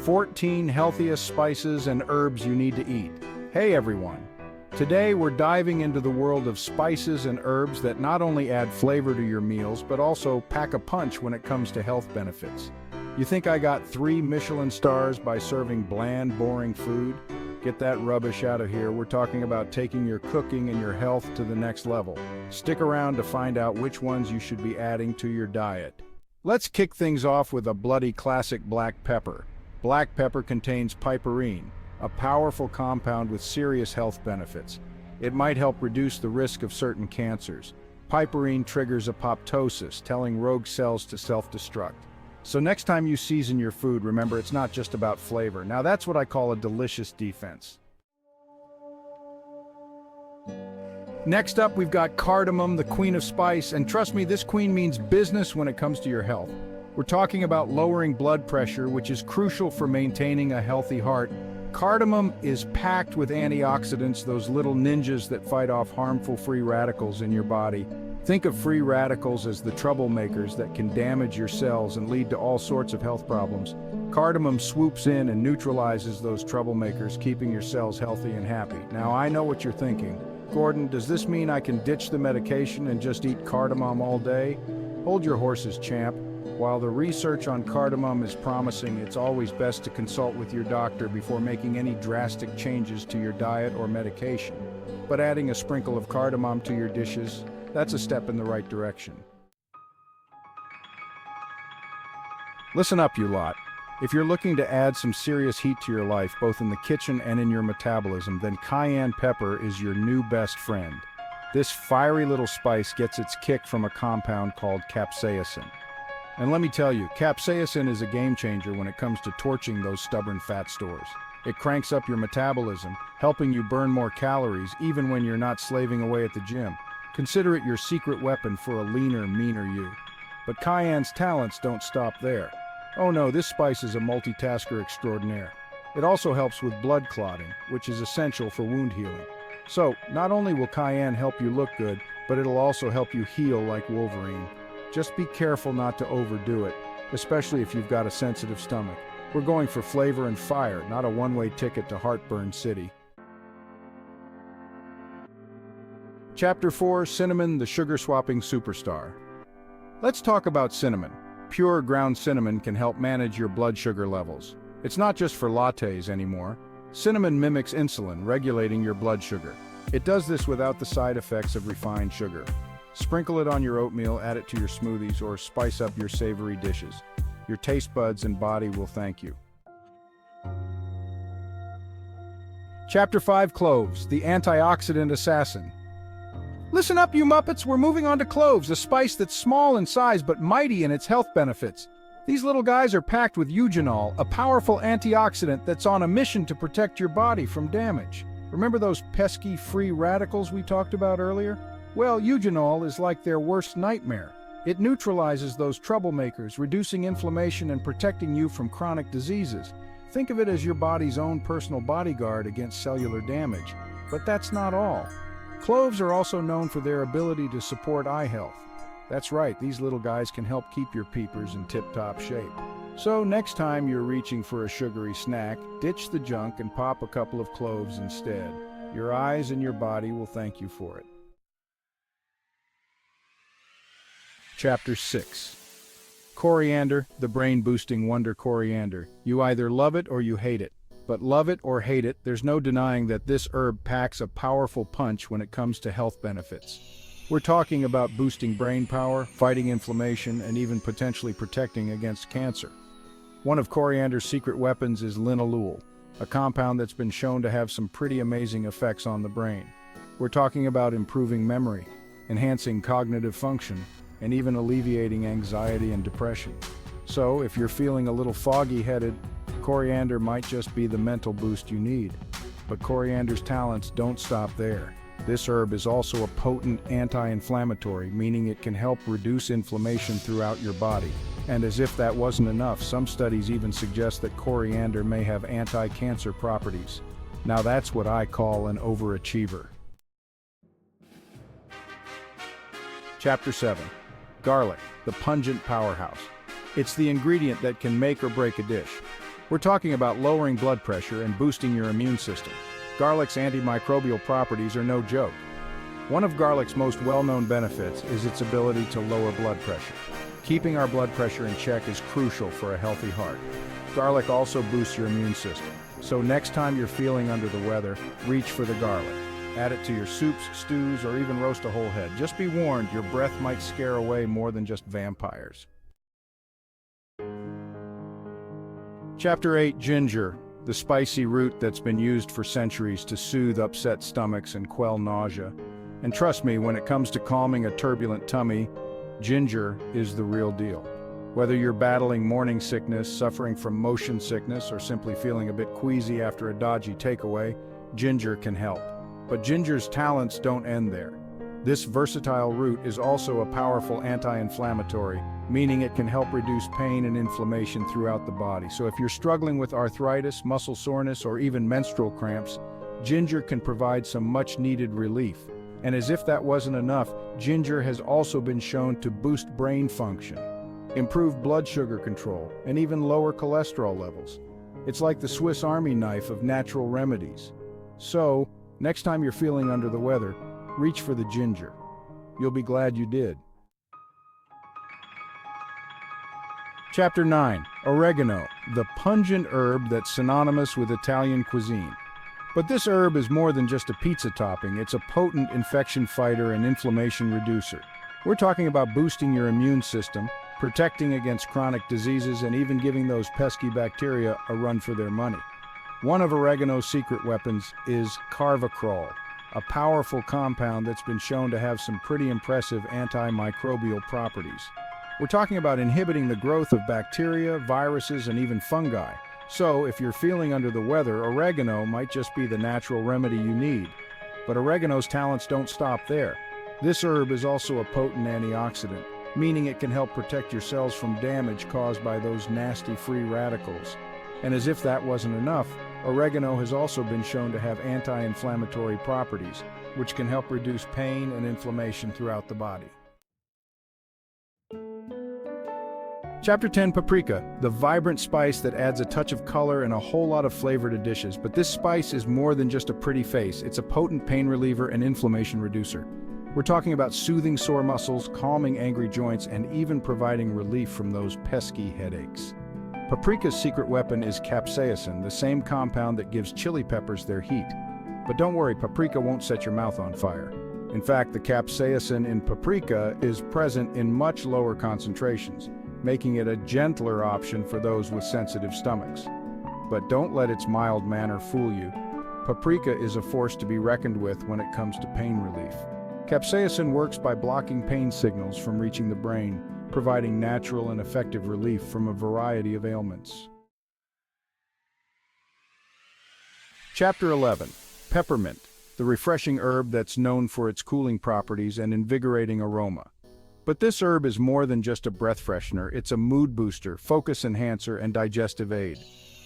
14 healthiest spices and herbs you need to eat. Hey everyone! Today we're diving into the world of spices and herbs that not only add flavor to your meals, but also pack a punch when it comes to health benefits. You think I got 3 Michelin stars by serving bland, boring food? Get that rubbish out of here. We're talking about taking your cooking and your health to the next level. Stick around to find out which ones you should be adding to your diet. Let's kick things off with a bloody classic black pepper. Black pepper contains piperine, a powerful compound with serious health benefits. It might help reduce the risk of certain cancers. Piperine triggers apoptosis, telling rogue cells to self-destruct. So next time you season your food, remember it's not just about flavor. Now that's what I call a delicious defense. Next up, we've got cardamom, the queen of spice, and trust me, this queen means business when it comes to your health. We're talking about lowering blood pressure, which is crucial for maintaining a healthy heart. Cardamom is packed with antioxidants, those little ninjas that fight off harmful free radicals in your body. Think of free radicals as the troublemakers that can damage your cells and lead to all sorts of health problems. Cardamom swoops in and neutralizes those troublemakers, keeping your cells healthy and happy. Now I know what you're thinking. Gordon, does this mean I can ditch the medication and just eat cardamom all day? Hold your horses, champ. While the research on cardamom is promising, it's always best to consult with your doctor before making any drastic changes to your diet or medication. But adding a sprinkle of cardamom to your dishes, that's a step in the right direction. Listen up, you lot. If you're looking to add some serious heat to your life, both in the kitchen and in your metabolism, then cayenne pepper is your new best friend. This fiery little spice gets its kick from a compound called capsaicin. And let me tell you, capsaicin is a game changer when it comes to torching those stubborn fat stores. It cranks up your metabolism, helping you burn more calories even when you're not slaving away at the gym. Consider it your secret weapon for a leaner, meaner you. But cayenne's talents don't stop there. Oh no, this spice is a multitasker extraordinaire. It also helps with blood clotting, which is essential for wound healing. So, not only will cayenne help you look good, but it'll also help you heal like Wolverine. Just be careful not to overdo it, especially if you've got a sensitive stomach. We're going for flavor and fire, not a one-way ticket to Heartburn City. Chapter 4, Cinnamon, the sugar-swapping superstar. Let's talk about cinnamon. Pure ground cinnamon can help manage your blood sugar levels. It's not just for lattes anymore. Cinnamon mimics insulin, regulating your blood sugar. It does this without the side effects of refined sugar. Sprinkle it on your oatmeal, add it to your smoothies, or spice up your savory dishes. Your taste buds and body will thank you. Chapter 5, Cloves, the antioxidant assassin. Listen up, you Muppets, we're moving on to cloves, a spice that's small in size but mighty in its health benefits. These little guys are packed with eugenol, a powerful antioxidant that's on a mission to protect your body from damage. Remember those pesky free radicals we talked about earlier? Well, eugenol is like their worst nightmare. It neutralizes those troublemakers, reducing inflammation and protecting you from chronic diseases. Think of it as your body's own personal bodyguard against cellular damage. But that's not all. Cloves are also known for their ability to support eye health. That's right, these little guys can help keep your peepers in tip-top shape. So next time you're reaching for a sugary snack, ditch the junk and pop a couple of cloves instead. Your eyes and your body will thank you for it. Chapter 6. Coriander, the brain-boosting wonder coriander. You either love it or you hate it. But love it or hate it, there's no denying that this herb packs a powerful punch when it comes to health benefits. We're talking about boosting brain power, fighting inflammation, and even potentially protecting against cancer. One of coriander's secret weapons is linalool, a compound that's been shown to have some pretty amazing effects on the brain. We're talking about improving memory, enhancing cognitive function, and even alleviating anxiety and depression. So, if you're feeling a little foggy-headed, coriander might just be the mental boost you need. But coriander's talents don't stop there. This herb is also a potent anti-inflammatory, meaning it can help reduce inflammation throughout your body. And as if that wasn't enough, some studies even suggest that coriander may have anti-cancer properties. Now that's what I call an overachiever. Chapter 7. Garlic, the pungent powerhouse. It's the ingredient that can make or break a dish. We're talking about lowering blood pressure and boosting your immune system. Garlic's antimicrobial properties are no joke. One of garlic's most well-known benefits is its ability to lower blood pressure. Keeping our blood pressure in check is crucial for a healthy heart. Garlic also boosts your immune system. So next time you're feeling under the weather, reach for the garlic. Add it to your soups, stews, or even roast a whole head. Just be warned, your breath might scare away more than just vampires. Chapter 8, Ginger, the spicy root that's been used for centuries to soothe upset stomachs and quell nausea. And trust me, when it comes to calming a turbulent tummy, ginger is the real deal. Whether you're battling morning sickness, suffering from motion sickness, or simply feeling a bit queasy after a dodgy takeaway, ginger can help. But ginger's talents don't end there. This versatile root is also a powerful anti-inflammatory, meaning it can help reduce pain and inflammation throughout the body. So if you're struggling with arthritis, muscle soreness, or even menstrual cramps, ginger can provide some much-needed relief. And as if that wasn't enough, ginger has also been shown to boost brain function, improve blood sugar control, and even lower cholesterol levels. It's like the Swiss Army knife of natural remedies. So, next time you're feeling under the weather, reach for the ginger. You'll be glad you did. Chapter 9, Oregano, the pungent herb that's synonymous with Italian cuisine. But this herb is more than just a pizza topping, it's a potent infection fighter and inflammation reducer. We're talking about boosting your immune system, protecting against chronic diseases, and even giving those pesky bacteria a run for their money. One of oregano's secret weapons is carvacrol, a powerful compound that's been shown to have some pretty impressive antimicrobial properties. We're talking about inhibiting the growth of bacteria, viruses, and even fungi. So, if you're feeling under the weather, oregano might just be the natural remedy you need. But oregano's talents don't stop there. This herb is also a potent antioxidant, meaning it can help protect your cells from damage caused by those nasty free radicals. And as if that wasn't enough, oregano has also been shown to have anti-inflammatory properties, which can help reduce pain and inflammation throughout the body. Chapter 10, Paprika, the vibrant spice that adds a touch of color and a whole lot of flavor to dishes. But this spice is more than just a pretty face. It's a potent pain reliever and inflammation reducer. We're talking about soothing sore muscles, calming angry joints, and even providing relief from those pesky headaches. Paprika's secret weapon is capsaicin, the same compound that gives chili peppers their heat. But don't worry, paprika won't set your mouth on fire. In fact, the capsaicin in paprika is present in much lower concentrations, making it a gentler option for those with sensitive stomachs. But don't let its mild manner fool you. Paprika is a force to be reckoned with when it comes to pain relief. Capsaicin works by blocking pain signals from reaching the brain, providing natural and effective relief from a variety of ailments. Chapter 11, Peppermint, the refreshing herb that's known for its cooling properties and invigorating aroma. But this herb is more than just a breath freshener, it's a mood booster, focus enhancer, and digestive aid.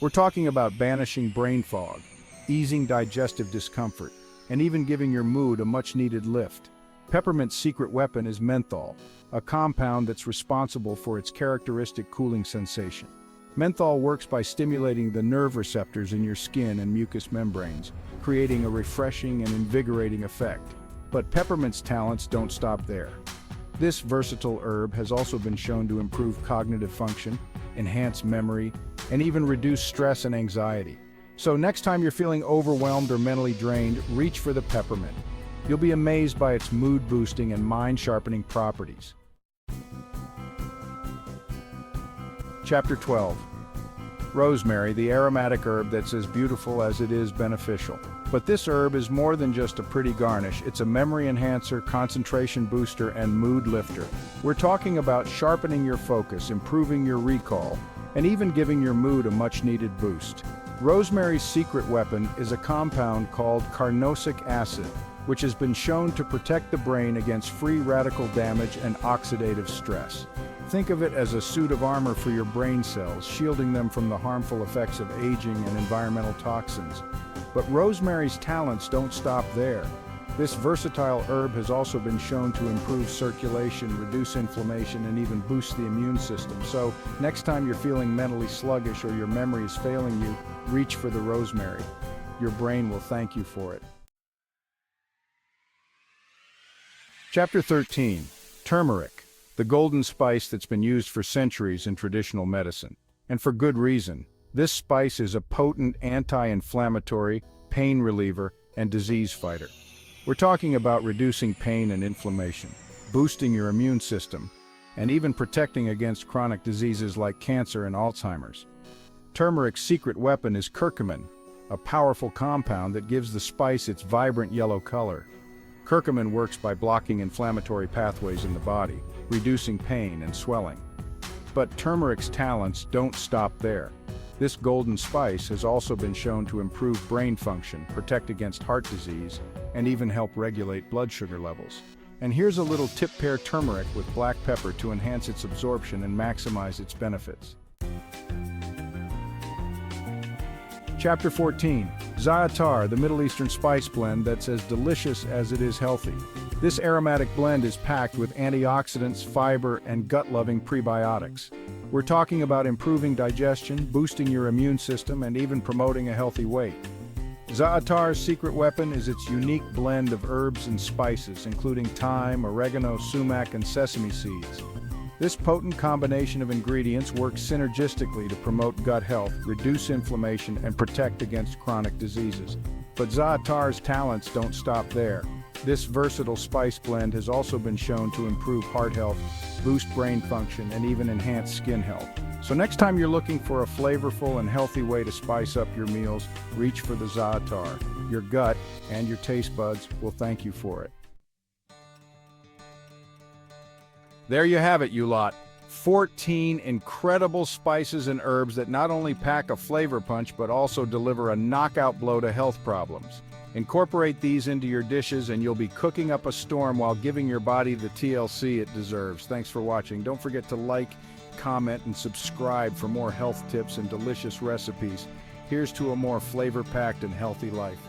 We're talking about banishing brain fog, easing digestive discomfort, and even giving your mood a much-needed lift. Peppermint's secret weapon is menthol, a compound that's responsible for its characteristic cooling sensation. Menthol works by stimulating the nerve receptors in your skin and mucous membranes, creating a refreshing and invigorating effect. But peppermint's talents don't stop there. This versatile herb has also been shown to improve cognitive function, enhance memory, and even reduce stress and anxiety. So next time you're feeling overwhelmed or mentally drained, reach for the peppermint. You'll be amazed by its mood-boosting and mind-sharpening properties. Chapter 12, Rosemary, the aromatic herb that's as beautiful as it is beneficial. But this herb is more than just a pretty garnish. It's a memory enhancer, concentration booster, and mood lifter. We're talking about sharpening your focus, improving your recall, and even giving your mood a much-needed boost. Rosemary's secret weapon is a compound called carnosic acid, which has been shown to protect the brain against free radical damage and oxidative stress. Think of it as a suit of armor for your brain cells, shielding them from the harmful effects of aging and environmental toxins. But rosemary's talents don't stop there. This versatile herb has also been shown to improve circulation, reduce inflammation, and even boost the immune system. So, next time you're feeling mentally sluggish or your memory is failing you, reach for the rosemary. Your brain will thank you for it. Chapter 13. Turmeric, the golden spice that's been used for centuries in traditional medicine. And for good reason. This spice is a potent anti-inflammatory, pain reliever, and disease fighter. We're talking about reducing pain and inflammation, boosting your immune system, and even protecting against chronic diseases like cancer and Alzheimer's. Turmeric's secret weapon is curcumin, a powerful compound that gives the spice its vibrant yellow color. Curcumin works by blocking inflammatory pathways in the body, reducing pain and swelling. But turmeric's talents don't stop there. This golden spice has also been shown to improve brain function, protect against heart disease, and even help regulate blood sugar levels. And here's a little tip: pair turmeric with black pepper to enhance its absorption and maximize its benefits. Chapter 14. Za'atar, the Middle Eastern spice blend that's as delicious as it is healthy. This aromatic blend is packed with antioxidants, fiber, and gut-loving prebiotics. We're talking about improving digestion, boosting your immune system, and even promoting a healthy weight. Za'atar's secret weapon is its unique blend of herbs and spices, including thyme, oregano, sumac, and sesame seeds. This potent combination of ingredients works synergistically to promote gut health, reduce inflammation, and protect against chronic diseases. But Za'atar's talents don't stop there. This versatile spice blend has also been shown to improve heart health, boost brain function, and even enhance skin health. So next time you're looking for a flavorful and healthy way to spice up your meals, reach for the Za'atar. Your gut and your taste buds will thank you for it. There you have it, you lot. 14 incredible spices and herbs that not only pack a flavor punch but also deliver a knockout blow to health problems. Incorporate these into your dishes and you'll be cooking up a storm while giving your body the TLC it deserves. Thanks for watching. Don't forget to like, comment, and subscribe for more health tips and delicious recipes. Here's to a more flavor-packed and healthy life.